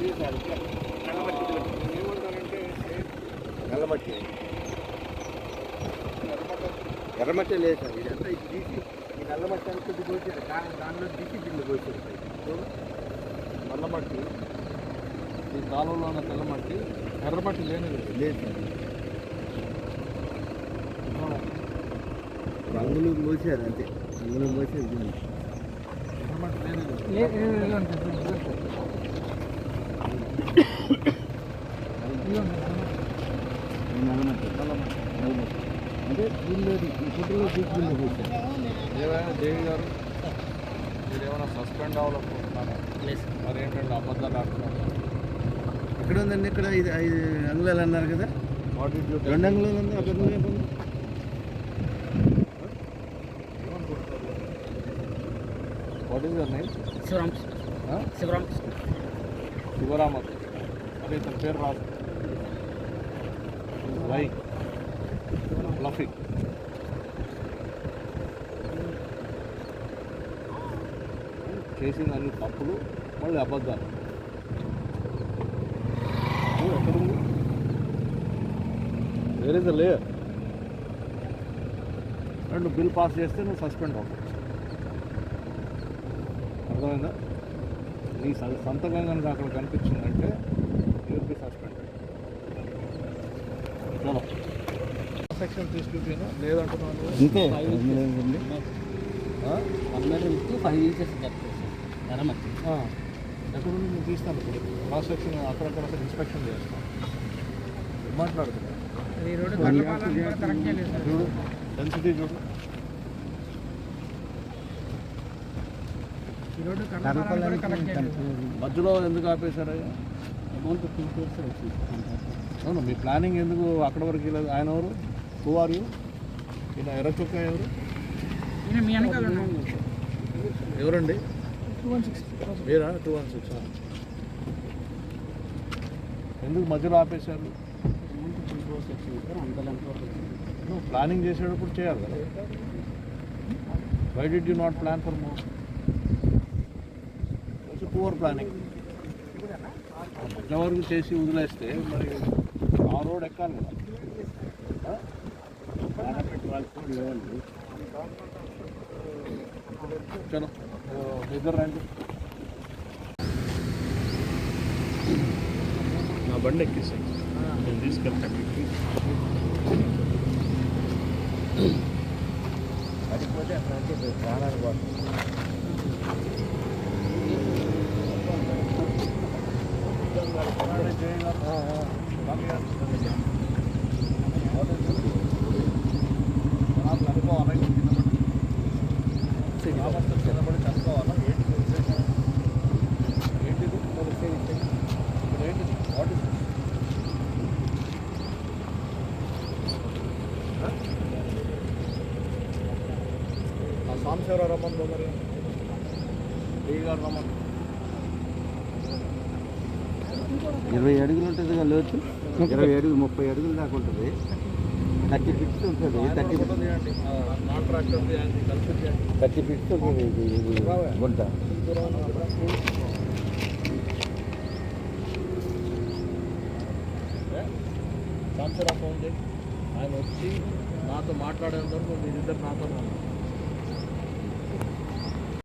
ఏమంటారంటే నల్లమట్టి ఎర్రమట్టి లేదు సార్. ఇదంతా ఇది తీసి ఈ నల్లమట్టి అంతా పోసారు, దానిలో తీసి దీన్ని పోసారు. నల్లమట్టి ఈ కాలంలో ఉన్న తెల్లమట్టి, ఎర్రమట్టి లేనిది లేదు సార్. రంగులు పోసారు అంతే, రంగులు పోసారు దీన్ని. ఎర్రమట్టి లేనిది నల్లమట్టి అంటే దీనిలో ఈ ఫోటోలో తీసి దీన్ని పోసారు. ఏమైనా దేవి గారు మీరు ఏమైనా సస్పెండ్ అవ్వాలనుకుంటున్నారా? మరి ఏంటంటే అబద్ధాలు ఆడుతున్నారు. ఎక్కడ ఉందండి? ఇక్కడ 5 అంగుళాలు అన్నారు కదా, వాట్ ఇస్ 2 అంగుళాలు ఉంది. అక్కడ what is your name? Shivaramath. అదే ఇతని పేరు రాదు. Why fluffy. చేసిన అన్ని తప్పులు, మళ్ళీ అబద్ధాలు. ఎక్కడుంది? Where is the layer? నువ్వు బిల్ పాస్ చేస్తే నువ్వు సస్పెండ్ అవ్వచ్చు. అర్థమైందా? నీ సంతకం కనుక అక్కడ కనిపించిందంటే యూర్ బి సస్పెండెడ్. చలో సెక్షన్ తీసుకుంటాను లేదంటున్నాను. అంతే. 5 ఇంచెస్ ఎర్రమట్టి ఎక్కడ నేను తీస్తాను. ఇప్పుడు క్రాస్ సెక్షన్ అక్కడక్కడ ఇన్స్పెక్షన్ చేస్తాను. మాట్లాడుతున్నాను. చూడు డెన్సిటీ చూడు. మధ్యలో ఎందుకు ఆపేశారయ్యా? అమౌంట్ 2 crores వచ్చింది. అవును, మీ ప్లానింగ్ ఎందుకు అక్కడ వరకు వెళ్ళదు? ఆయన ఎవరు? Who are you? ఈయన ఎర్ర చొక్కా ఎవరు? ఎవరండి? 216 మీరా? 216. ఎందుకు మధ్యలో ఆపేశారు? అమౌంట్ 2 crores వచ్చింది సార్. అంతలంత వరకు వచ్చింది. ప్లానింగ్ చేసేటప్పుడు చేయాలి కదా. Why did you not plan for more? It's poor planning. మధ్య వరకు చేసి వదిలేస్తే మరి ఆ రోడ్ ఎక్కాలి కదా. చలో నిద్ర రండి. నా బండి ఎక్కిస్తాను, నేను తీసుకెళ్తాను. పడిపోతే అక్కడ అంటే ప్రాణాలు పోతుంది. చిన్నబడి చదువుకోవాలా? ఏంటిది? ఏంటిది? వాట్ ఇస్ ఆ సాంబశివరావు రమ్మను. మరి డి గారు రమ్మను. 20 అడుగులు ఉంటుంది కదా లోతు. 20 అడుగులు 30 అడుగులు దాకా ఉంటుంది. 30 ఫీట్స్ ఉంటుంది. 30 కాంట్రాక్టర్ది ఆయన కలిసి ఫీట్స్ గుంట. సాంబశివరావు ఫోన్ చేయి. ఆయన వచ్చి నాతో మాట్లాడేంత వరకు మీరిద్దరు నాతో